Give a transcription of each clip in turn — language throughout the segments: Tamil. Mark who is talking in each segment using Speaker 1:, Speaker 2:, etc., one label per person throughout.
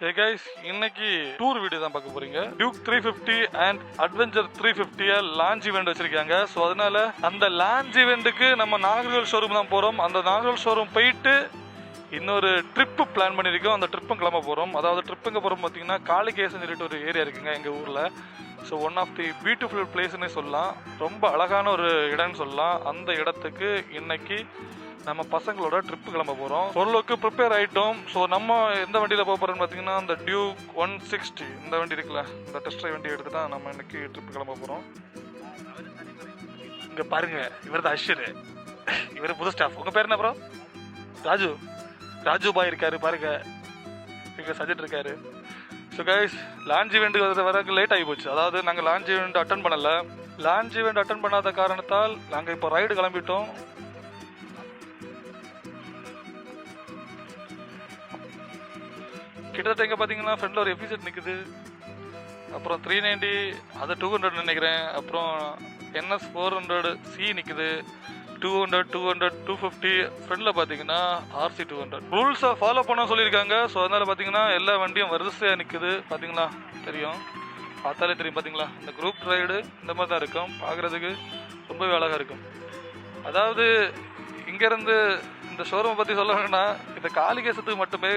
Speaker 1: Hey guys, இன்னைக்கு டூர் வீடியோ தான் பார்க்க போறீங்க. Duke 350 and adventure 350 launch event வச்சிருக்காங்க. ஸோ அதனால அந்த லான்ச் ஈவெண்ட்டுக்கு நம்ம நாகர்கோவில் ஷோரூம் தான் போறோம். அந்த நாகர்கோவில் ஷோரூம் போயிட்டு இன்னொரு ட்ரிப்பு பிளான் பண்ணியிருக்கோம். அந்த ட்ரிப்பும் கிளம்ப போகிறோம். அதாவது ட்ரிப்புங்க போகிறோம் பார்த்தீங்கன்னா காளிகேசன் சொல்லிட்டு ஒரு ஏரியா இருக்குங்க எங்கள் ஊரில். So one of the beautiful பிளேஸ்னே சொல்லலாம். ரொம்ப அழகான ஒரு இடம்னு சொல்லலாம். அந்த இடத்துக்கு இன்னைக்கு நம்ம பசங்களோட ட்ரிப்பு கிளம்ப போகிறோம். ஓரளவுக்கு ப்ரிப்பேர் ஆகிட்டோம். ஸோ நம்ம எந்த வண்டியில் போக போகிறோம்னு பார்த்தீங்கன்னா அந்த டியூக் 160 இந்த வண்டி இருக்குல்ல, இந்த டெஸ்ட் ட்ரைவ் வண்டி எடுத்து தான் நம்ம இன்னைக்கு ட்ரிப்பு கிளம்ப போகிறோம். இங்கே பாருங்க, இவர் தான் அஷ்ஷரு, இவர் புது ஸ்டாஃப். உங்கள் பேர் என்ன ப்ரோ? ராஜு பாய் இருக்காரு பாருங்க, இங்கே சஜெட் இருக்காரு. ஸோ கைஸ், லான்ச் ஈவெண்ட்டுக்கு வரக்கு லேட் ஆகி போச்சு. அதாவது நாங்கள் லான்ச் ஈவெண்ட் அட்டன் பண்ணலை. லான்ச் ஈவெண்ட் அட்டன் பண்ணாத காரணத்தால் நாங்கள் இப்போ ரைடு கிளம்பிட்டோம். கிட்டத்தட்ட இங்கே பார்த்தீங்கன்னா ஃப்ரெண்டில் ஒரு எஃபிசெட் நிற்குது. அப்புறம் 390 அது 200 நினைக்கிறேன். அப்புறம் NS 400C நிற்குது. 200 250 ஃப்ரெண்டில் பார்த்தீங்கன்னா RC 200. ரூல்ஸை ஃபாலோ பண்ண சொல்லியிருக்காங்க. ஸோ அதனால் பார்த்தீங்கன்னா எல்லா வண்டியும் வரிசையாக நிற்குது. பார்த்தீங்களா, தெரியும், பார்த்தாலே தெரியும். பார்த்தீங்களா, இந்த குரூப் ரைடு இந்த மாதிரி தான் இருக்கும். பார்க்குறதுக்கு ரொம்பவே அழகாக இருக்கும். அதாவது இங்கேருந்து இந்த ஷோரூமை பற்றி சொல்ல வேணும்னா இந்த காளிகேசத்துக்கு மட்டுமே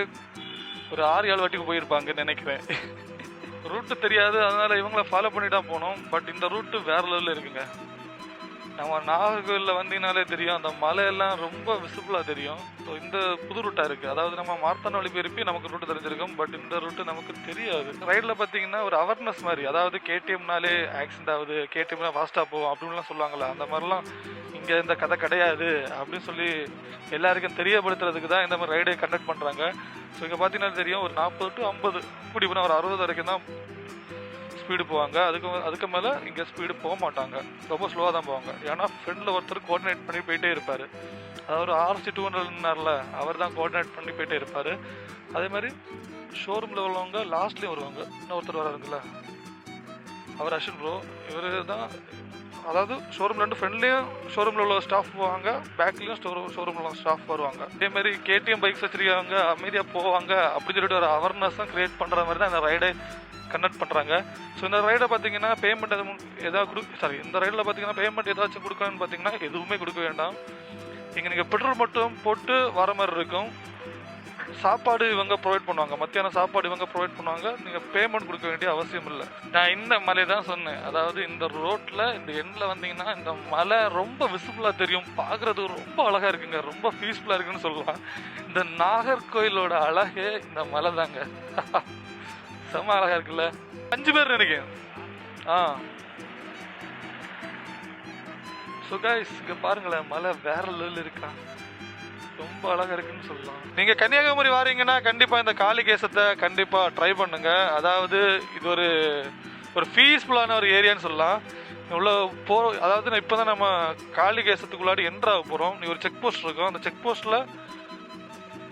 Speaker 1: ஒரு 6-7 வாட்டிக்கு போயிருப்பாங்கன்னு நினைக்கிறேன். ரூட்டு தெரியாது, அதனால் இவங்கள ஃபாலோ பண்ணி தான் போனோம். பட் இந்த ரூட்டு வேறு லெவலில் இருக்குங்க. நம்ம நாகர்கோவிலில் வந்தீங்கனாலே தெரியும், அந்த மலையெல்லாம் ரொம்ப விசிபிளாக தெரியும். ஸோ இந்த புது ரூட்டாக இருக்குது. அதாவது நம்ம மார்த்தான வழி போயிருப்பி நமக்கு ரூட்டு தெரிஞ்சிருக்கும். பட் இந்த ரூட்டு நமக்கு தெரியாது. ரைடில் பார்த்தீங்கன்னா ஒரு அவேர்னஸ் மாதிரி, அதாவது KTMனாலே ஆக்சிடென்ட் ஆகுது, KTMனா ஃபாஸ்ட்டாக போகும் அப்படின்லாம் சொல்லுவாங்களே, அந்த மாதிரிலாம் இங்கே இந்த கதை கிடையாது அப்படின்னு சொல்லி எல்லாருக்கும் தெரியப்படுத்துறதுக்கு தான் இந்த மாதிரி ரைடை கண்டக்ட் பண்ணுறாங்க. ஸோ இங்கே பார்த்தீங்கன்னா தெரியும், ஒரு 40 to 50 இப்படி போனால் ஒரு 60 வரைக்கும் தான் ஸ்பீடு போவாங்க. அதுக்கு மேலே இங்கே ஸ்பீடு போக மாட்டாங்க. ரொம்ப ஸ்லோவாக தான் போவாங்க. ஏன்னா ஃப்ரெண்டில் ஒருத்தர் கோஆர்டினேட் பண்ணி போயிட்டே இருப்பார். அதாவது RC 200 அவர் தான் கோஆர்டினேட் பண்ணி போயிட்டே இருப்பார். அதே மாதிரி ஷோரூமில் உள்ளவங்க லாஸ்ட்லேயும் வருவாங்க. இன்னும் ஒருத்தர் வராருங்களா, அவர் அஸ்வின் ப்ரோ. இவர் தான், அதாவது ஷோரூம் 2 ஃப்ரெண்ட்லேயும் ஷோரூமில் உள்ள ஸ்டாஃப் போவாங்க, பேக்லேயும் ஷோரூமில் உள்ள ஸ்டாஃப் வருவாங்க. அதேமாதிரி KTM பைக்ஸ் வச்சிருக்காங்க, அமைதியாக போவாங்க அப்படின்னு சொல்லிட்டு ஒரு அவேர்னஸும் க்ரியேட் பண்ணுற மாதிரி தான் இந்த ரைடை கண்டக்ட் பண்ணுறாங்க. ஸோ இந்த ரைடை பார்த்தீங்கன்னா பேமெண்ட் எதாவது இந்த ரைடில் பார்த்தீங்கன்னா பேமெண்ட் ஏதாச்சும் கொடுக்கணும்னு பார்த்தீங்கன்னா எதுவுமே கொடுக்க வேண்டாம். இங்கே நீங்கள் பெட்ரோல் மட்டும் போட்டு வர மாதிரி இருக்கும். சாப்பாடு இவங்க ப்ரொவைட் பண்ணுவாங்க, மத்தியானம் சாப்பாடு இவங்க ப்ரொவைட் பண்ணுவாங்க. நீங்கள் பேமெண்ட் கொடுக்க வேண்டிய அவசியம் இல்லை. நான் இந்த மலை தான் சொன்னேன். அதாவது இந்த ரோட்டில் இந்த எண்ணில் வந்தீங்கன்னா இந்த மலை ரொம்ப விசிபிளாக தெரியும். பார்க்குறதுக்கு ரொம்ப அழகாக இருக்குங்க, ரொம்ப பீஸ்ஃபுல்லாக இருக்குன்னு சொல்லலாம். இந்த நாகர்கோயிலோட அழகே இந்த மலை தாங்க. செம்ம அழகாக இருக்குல்ல. 5 பேர் நினைக்கிறேன். ஸோ கைஸ், இங்கே பாருங்களேன், மலை வேற லெவலில் இருக்கா, ரொம்ப அழகாக இருக்குன்னு சொல்லலாம். நீங்கள் கன்னியாகுமரி வாரீங்கன்னா கண்டிப்பாக இந்த காளிகேசத்தை கண்டிப்பாக ட்ரை பண்ணுங்க. அதாவது இது ஒரு பீஸ்ஃபுல்லான ஒரு ஏரியான்னு சொல்லலாம். இவ்வளோ அதாவது இப்போ தான் நம்ம காளிகேசத்துக்குள்ளாடி என்ட்ராக போகிறோம். நீ ஒரு செக் போஸ்ட் இருக்கும், அந்த செக் போஸ்ட்டில்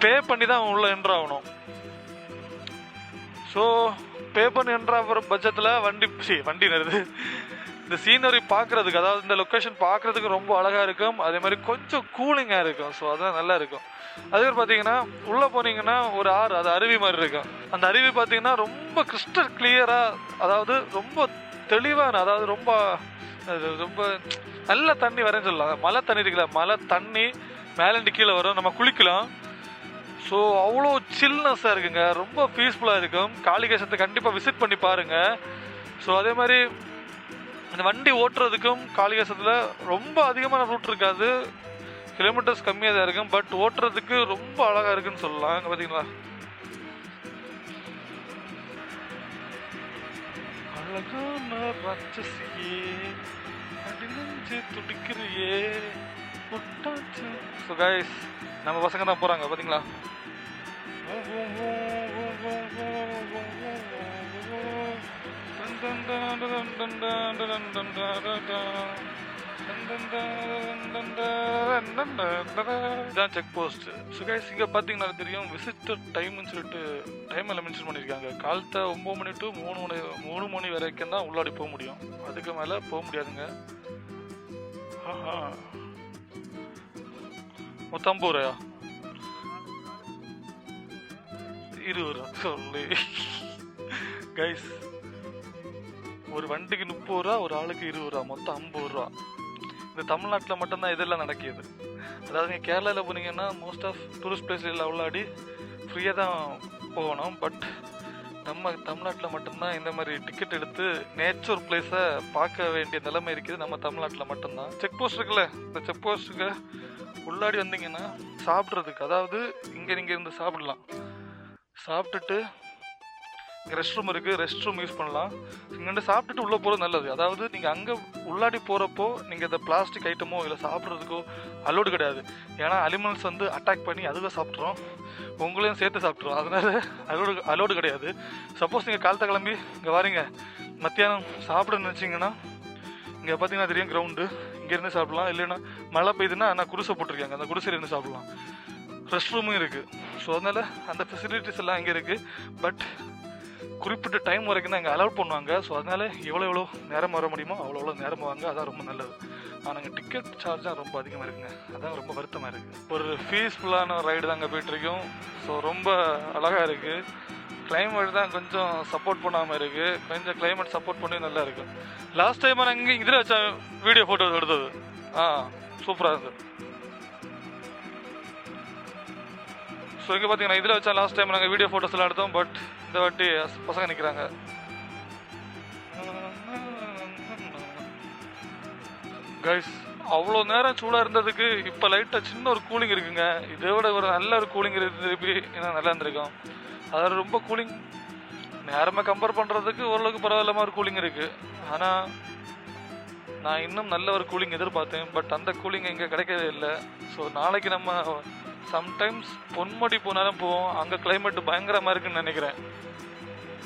Speaker 1: பே பண்ணி தான் உள்ளே என்ட்ராகணும். ஸோ பே பண்ணி என்ட்ராகிற பட்சத்தில் வண்டி வருது. இந்த சீனரி பார்க்குறதுக்கு, அதாவது இந்த லொக்கேஷன் பார்க்குறதுக்கு ரொம்ப அழகாக இருக்கும். அதே மாதிரி கொஞ்சம் கூலிங்காக இருக்கும். ஸோ அதான் நல்லா இருக்கும். அதே மாதிரி பார்த்தீங்கன்னா உள்ளே போனீங்கன்னா ஒரு ஆறு, அது அருவி மாதிரி இருக்கும். அந்த அருவி பார்த்தீங்கன்னா ரொம்ப கிறிஸ்டல் கிளியராக, அதாவது ரொம்ப தெளிவான, அதாவது ரொம்ப நல்ல தண்ணி வரேன்னு சொல்லலாம். மழை தண்ணி இருக்குல்ல, மழை தண்ணி மேலேண்டு கீழே வரும், நம்ம குளிக்கலாம். ஸோ அவ்வளோ சில்னஸாக இருக்குங்க, ரொம்ப பீஸ்ஃபுல்லாக இருக்கும். காளிகேசத்தை கண்டிப்பாக விசிட் பண்ணி பாருங்கள். ஸோ அதே மாதிரி இந்த வண்டி ஓட்டுறதுக்கும் காளிகேசத்தில் ரொம்ப அதிகமான ரூட் இருக்காது, கிலோமீட்டர்ஸ் கம்மியாக தான் இருக்கும். பட் ஓட்டுறதுக்கு ரொம்ப அழகாக இருக்குன்னு சொல்லலாம். இங்கே பார்த்தீங்களா, அழகான ராட்சசியே அடிநெஞ்சு துடிக்கிறியே. ஸோ கைஸ், நம்ம பசங்க தான் போகிறாங்க பார்த்தீங்களா. இதான் செக் போஸ்ட். ஸோ கைஸ், இங்கே பார்த்தீங்கன்னா தெரியும், விசிட்டர் டைம்னு சொல்லிட்டு டைம் எல்லாம் மென்ஷன் பண்ணியிருக்காங்க. காலத்தை 9 மணி டு 3 மணி வரைக்கும் தான் உள்ளாடி போக முடியும். அதுக்கு மேலே போக முடியாதுங்க. 50 ரூபாயா? 20 ரூபா சொல்லு கைஸ். ஒரு வண்டிக்கு 30 ரூபா, ஒரு ஆளுக்கு 20 ரூபா, மொத்தம் 50 ரூபா. இந்த தமிழ்நாட்டில் மட்டும்தான் இதெல்லாம் நடக்கிது. அதாவது நீங்கள் கேரளாவில் போனீங்கன்னா மோஸ்ட் ஆஃப் டூரிஸ்ட் பிளேஸில் உள்ளாடி ஃப்ரீயாக தான் போகணும். பட் நம்ம தமிழ்நாட்டில் மட்டும்தான் இந்த மாதிரி டிக்கெட் எடுத்து நேச்சர் பிளேஸை பார்க்க வேண்டிய நிலைமை இருக்குது. நம்ம தமிழ்நாட்டில் மட்டும்தான். செக் போஸ்ட் இருக்குல்ல, இந்த செக் போஸ்ட்டுக்கு உள்ளாடி வந்தீங்கன்னா சாப்பிட்றதுக்கு, அதாவது இங்கே நீங்கள் இருந்து சாப்பிடலாம். சாப்பிட்டுட்டு இங்கே ரெஸ்ட் ரூம் இருக்குது, ரெஸ்ட் ரூம் யூஸ் பண்ணலாம். இங்கே சாப்பிட்டுட்டு உள்ளே போகிறது நல்லது. அதாவது நீங்கள் அங்கே உள்ளாடி போகிறப்போ நீங்கள் இந்த பிளாஸ்டிக் ஐட்டமோ இல்லை சாப்பிட்றதுக்கோ அலோடு கிடையாது. ஏன்னா அனிமல்ஸ் வந்து அட்டாக் பண்ணி அதுவே சாப்பிட்றோம், உங்களையும் சேர்த்து சாப்பிட்றோம். அதனால அலோடு கிடையாது. சப்போஸ் நீங்கள் காலத்தை கிளம்பி இங்கே வாரீங்க, மத்தியானம் சாப்பிட நினச்சிங்கன்னா இங்கே பார்த்தீங்கன்னா தெரியும் கிரவுண்டு, இங்கேருந்து சாப்பிட்லாம். இல்லைன்னா மழை பெய்யுதுன்னா நான் குடிசை போட்டிருக்காங்க, அந்த குடிசையில் இருந்து சாப்பிட்லாம். ரெஸ்ட் ரூமும் இருக்குது. ஸோ அதனால் அந்த ஃபெசிலிட்டிஸ் எல்லாம் இங்கே இருக்குது. பட் குறிப்பிட்ட டைம் வரைக்கும் தான் இங்கே அலோட் பண்ணுவாங்க. ஸோ அதனால் எவ்வளோ நேரம் வர முடியுமோ அவ்வளோ நேரம் வாங்க, அதான் ரொம்ப நல்லது. ஆனால் அங்கே டிக்கெட் சார்ஜ் தான் ரொம்ப அதிகமாக இருக்குங்க, அதான் ரொம்ப வருத்தமாக இருக்குது. ஒரு பீஸ்ஃபுல்லான ரைடு தான் அங்கே போயிட்டுருக்கோம். ஸோ ரொம்ப அழகாக இருக்குது. கிளைமேட் தான் கொஞ்சம் சப்போர்ட் பண்ணாமல் இருக்குது. கொஞ்சம் கிளைமேட் சப்போர்ட் பண்ணி நல்லா இருக்குது. லாஸ்ட் டைம் நான் இங்கே இதில் வச்ச வீடியோ ஃபோட்டோஸ் எடுத்தது சூப்பராக இருந்தது. ஸோ இங்கே பார்த்தீங்கன்னா இதில் வச்சா லாஸ்ட் டைம் நாங்கள் வீடியோ ஃபோட்டோஸ் எல்லாம் எடுத்தோம். பட் இந்த வாட்டி பசங்க நிற்கிறாங்க. கைஸ் அவ்வளோ நேரம் சூடாக இருந்ததுக்கு இப்போ லைட்டாக சின்ன ஒரு கூலிங் இருக்குங்க. இதை விட ஒரு நல்ல ஒரு கூலிங் திருப்பி ஏன்னா நல்லா இருந்திருக்கும். அதாவது ரொம்ப கூலிங் நேரமாக கம்பேர் பண்ணுறதுக்கு ஓரளவுக்கு பரவாயில்லாம ஒரு கூலிங் இருக்குது. ஆனால் நான் இன்னும் நல்ல ஒரு கூலிங் எதிர்பார்த்தேன். பட் அந்த கூலிங் இங்கே கிடைக்கவே இல்லை. ஸோ நாளைக்கு நம்ம சம்டைம்ஸ் பொன்முடி போனாலும் போவோம், அங்கே கிளைமேட்டு பயங்கரமாக இருக்குன்னு நினைக்கிறேன்.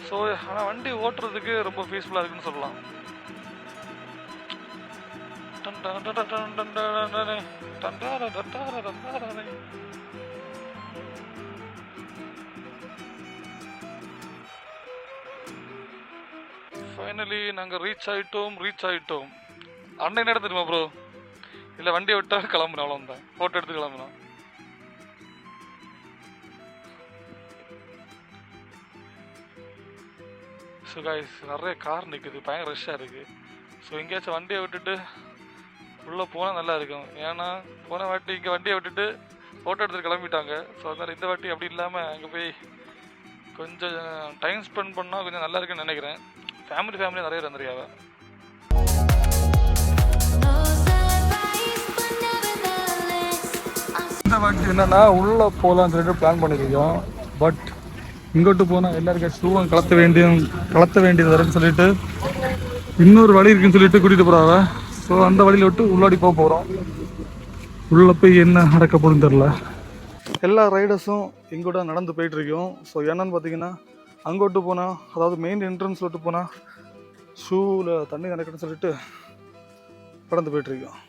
Speaker 1: ஸோ ஆனால் வண்டி ஓட்டுறதுக்கு ரொம்ப பீஸ்ஃபுல்லாக இருக்குன்னு சொல்லலாம். ஃபைனலி நாங்கள் ரீச் ஆகிட்டோம். அண்ணன் என்ன தெரியுமா ப்ரோ, இல்லை வண்டியை விட்டா கிளம்புனோம், அவ்வளோதான். ஃபோட்டோ எடுத்து கிளம்புனோம். ஸோ கைஸ் நிறைய கார் நிற்குது, பயங்கர ரஷ்ஷாக இருக்குது. ஸோ எங்கேயாச்சும் வண்டியை விட்டுட்டு உள்ளே போனால் நல்லா இருக்கும். ஏன்னா போன வாட்டி இங்கே வண்டியை விட்டுட்டு ஃபோட்டோ எடுத்துகிட்டு கிளம்பிட்டாங்க. ஸோ அதனால் இந்த வாட்டி அப்படி இல்லாமல் அங்கே போய் கொஞ்சம் டைம் ஸ்பெண்ட் பண்ணால் கொஞ்சம் நல்லா இருக்குன்னு நினைக்கிறேன். ஃபேமிலி நிறைய இருந்துருக்காங்க. இந்த வாட்டி என்னென்னா உள்ளே போகலான்னு சொல்லிட்டு பிளான் பண்ணியிருக்கோம். பட் இங்கோட்டு போனால் எல்லாருக்கும் ஷூவும் கலத்த வேண்டியது வரும்னு சொல்லிட்டு இன்னொரு வழி இருக்குன்னு சொல்லிட்டு கூட்டிகிட்டு போகிறாங்க. ஸோ அந்த வழியில் விட்டு உள்ளாடி போகிறோம். உள்ளே போய் என்ன நடக்க போகுதுன்னு தெரில. எல்லா ரைடர்ஸும் எங்கூட நடந்து போயிட்டுருக்கோம். ஸோ என்னன்னு பார்த்தீங்கன்னா அங்கோட்டு போனால், அதாவது மெயின் என்ட்ரன்ஸ் விட்டு போனால் ஷூவில் தண்ணி நடக்கணும்னு சொல்லிட்டு கடந்து போயிட்டுருக்கோம்.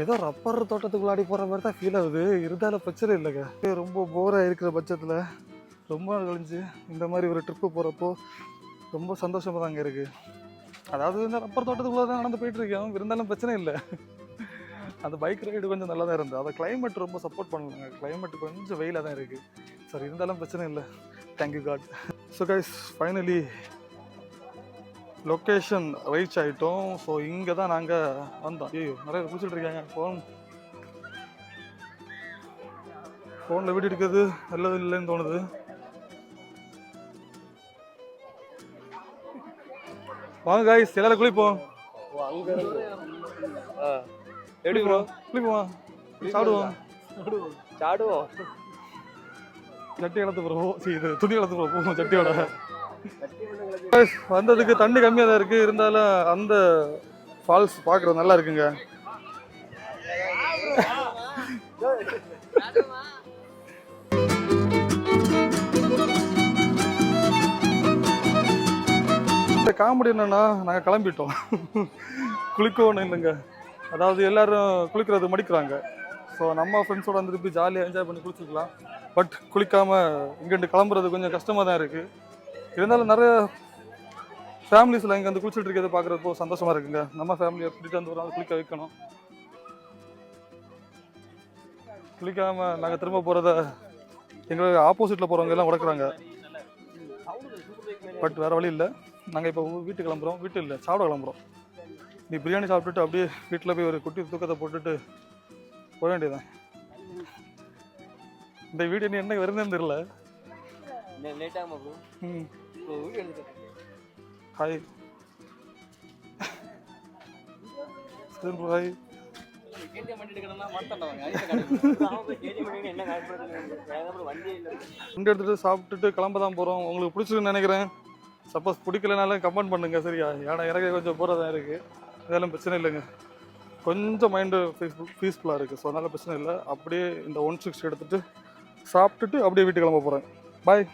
Speaker 1: ஏதோ ரப்பர் தோட்டத்துக்குள்ளாடி போகிற மாதிரி தான் ஃபீல் ஆகுது. இருந்தாலும் பிரச்சனை இல்லைங்க. ரொம்ப போராக இருக்கிற பட்சத்தில் ரொம்ப நாள் கழிஞ்சு இந்த மாதிரி ஒரு ட்ரிப்பு போகிறப்போ ரொம்ப சந்தோஷமாக தாங்க இருக்குது. அதாவது இந்த ரப்பர் தோட்டத்துக்குள்ளே தான் நடந்து போயிட்டுருக்கோம், இருந்தாலும் பிரச்சனை இல்லை. அந்த பைக் ரைடு கொஞ்சம் நல்லா தான் இருந்தது. அதை கிளைமேட் ரொம்ப சப்போர்ட் பண்ணலாங்க. கிளைமேட் கொஞ்சம் வெயிலாக தான் இருக்குது. சரி இருந்தாலும் பிரச்சனை இல்லை, thank you God. So guys finally location reach ஆகிட்டோம். ஸோ இங்கே தான் நாங்கள் வந்தோம். ஐயோ நிறைய பிடிச்சிட்டு இருக்காங்க. ஃபோனில் வீடியோ எடுக்கிறது நல்லது இல்லைன்னு தோணுது. வாங்க காய்ஸ் எல்லாரும் குளிப்போம். எப்படி ப்ரோ குளிப்போம், சாடுவோம் சட்டி கலத்து போகிறோம். இது துணி கலத்து போவோம் சட்டியோட. வந்ததுக்கு தண்ணி கம்மியாக தான் இருக்குது, இருந்தாலும் அந்த ஃபால்ஸ் பார்க்குறது நல்லா இருக்குங்க. இந்த காமெடி என்னன்னா நாங்கள் கிளம்பிட்டோம், குளிக்க ஒன்றும் இல்லைங்க. அதாவது எல்லோரும் குளிக்கிறது மடிக்கிறாங்க. ஸோ நம்ம ஃப்ரெண்ட்ஸோடு வந்து திருப்பி ஜாலியாக என்ஜாய் பண்ணி குளிச்சிக்கலாம். பட் குளிக்காமல் இங்கேட்டு கிளம்புறது கொஞ்சம் கஷ்டமாக தான் இருக்குது. இருந்தாலும் நிறைய ஃபேமிலிஸில் இங்கே வந்து குளிச்சுட்டு இருக்கிறத பார்க்குறப்போ சந்தோஷமாக இருக்குங்க. நம்ம ஃபேமிலியை கூட்டிகிட்டு வந்து ஒரு குளிக்க வைக்கணும். குளிக்காமல் நாங்கள் திரும்ப போகிறத எங்களுக்கு ஆப்போசிட்டில் போகிறவங்க எல்லாம் உடக்குறாங்க. பட் வேறு வழி இல்லை. நாங்கள் இப்போ வீட்டுக்கு கிளம்புறோம். வீட்டு இல்லை, சாப்பிட கிளம்புறோம். நீ பிரியாணி சாப்பிட்டுட்டு அப்படியே வீட்டில் போய் ஒரு குட்டி தூக்கத்தை போட்டுட்டு போக வேண்டியதான். இந்த வீடியோ நீ என்ன வருதுன்னு தெரியல. Hi hi. வண்டி எடுத்துட்டு சாப்பிட்டுட்டு கிளம்ப தான் போகிறோம். உங்களுக்கு பிடிச்சிருக்குன்னு நினைக்கிறேன். சப்போஸ் பிடிக்கலனாலும் கமெண்ட் பண்ணுங்கள் சரியா? ஏன்னா எனக்கு கொஞ்சம் போகிறதா இருக்குது. இதெல்லாம் பிரச்சனை இல்லைங்க. கொஞ்சம் மைண்டு பீஸ்ஃபுல்லாக இருக்குது. ஸோ அதனால் பிரச்சனை இல்லை. அப்படியே இந்த 160 எடுத்துகிட்டு சாப்பிட்டுட்டு அப்படியே வீட்டுக்கு கிளம்ப போகிறேன். பாய்.